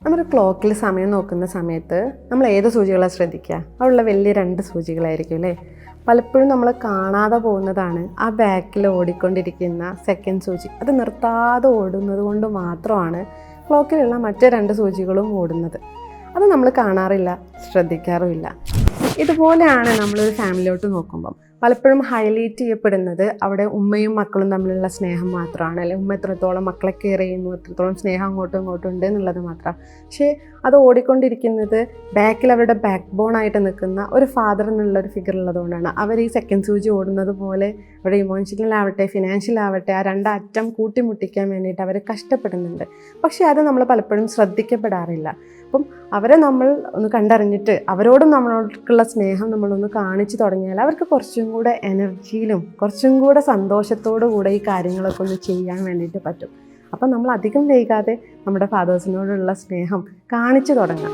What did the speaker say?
നമ്മൾ ക്ലോക്കിൽ സമയം നോക്കുന്ന സമയത്ത് നമ്മൾ ഏത് സൂചികളാണ് ശ്രദ്ധിക്കുക? അവിടെയുള്ള വലിയ 2 സൂചികളായിരിക്കും അല്ലേ? പലപ്പോഴും നമ്മൾ കാണാതെ പോകുന്നതാണ് ആ ബാക്കിൽ ഓടിക്കൊണ്ടിരിക്കുന്ന സെക്കൻഡ് സൂചി. അത് നിർത്താതെ ഓടുന്നത് കൊണ്ട് മാത്രമാണ് ക്ലോക്കിലുള്ള മറ്റ് 2 സൂചികളും ഓടുന്നത്. അത് നമ്മൾ കാണാറില്ല, ശ്രദ്ധിക്കാറുമില്ല. ഇതുപോലെയാണ് നമ്മളൊരു ഫാമിലിയിലോട്ട് നോക്കുമ്പം പലപ്പോഴും ഹൈലൈറ്റ് ചെയ്യപ്പെടുന്നത് അവിടെ ഉമ്മയും മക്കളും തമ്മിലുള്ള സ്നേഹം മാത്രമാണ്. അല്ലെങ്കിൽ ഉമ്മ എത്രത്തോളം മക്കളെ കെയർ ചെയ്യുന്നു, എത്രത്തോളം സ്നേഹം അങ്ങോട്ടും ഇങ്ങോട്ടും ഉണ്ട് എന്നുള്ളത് മാത്രമാണ്. പക്ഷേ അത് ഓടിക്കൊണ്ടിരിക്കുന്നത് ബാക്കിൽ അവരുടെ ബാക്ക് ബോണായിട്ട് നിൽക്കുന്ന ഒരു ഫാദർ എന്നുള്ളൊരു ഫിഗർ ഉള്ളതുകൊണ്ടാണ്. അവർ ഈ സെക്കൻഡ് സൂചി ഓടുന്നത് പോലെ അവിടെ ഇമോഷണലാവട്ടെ ഫിനാൻഷ്യലാവട്ടെ ആ 2 അറ്റം കൂട്ടിമുട്ടിക്കാൻ വേണ്ടിയിട്ട് അവർ കഷ്ടപ്പെടുന്നുണ്ട്. പക്ഷേ അത് നമ്മൾ പലപ്പോഴും ശ്രദ്ധിക്കപ്പെടാറില്ല. അപ്പം അവരെ നമ്മൾ ഒന്ന് കണ്ടറിഞ്ഞിട്ട് അവരോടും നമ്മളോടുള്ള സ്നേഹം നമ്മളൊന്ന് കാണിച്ചു തുടങ്ങിയാൽ അവർക്ക് കുറച്ചും കൂടെ എനർജിയിലും കുറച്ചും കൂടെ സന്തോഷത്തോടു കൂടെ ഈ കാര്യങ്ങളൊക്കെ ഒന്ന് ചെയ്യാൻ വേണ്ടിയിട്ട് പറ്റും. അപ്പം നമ്മൾ അധികം വൈകാതെ നമ്മുടെ ഫാദേഴ്സിനോടുള്ള സ്നേഹം കാണിച്ചു തുടങ്ങാം.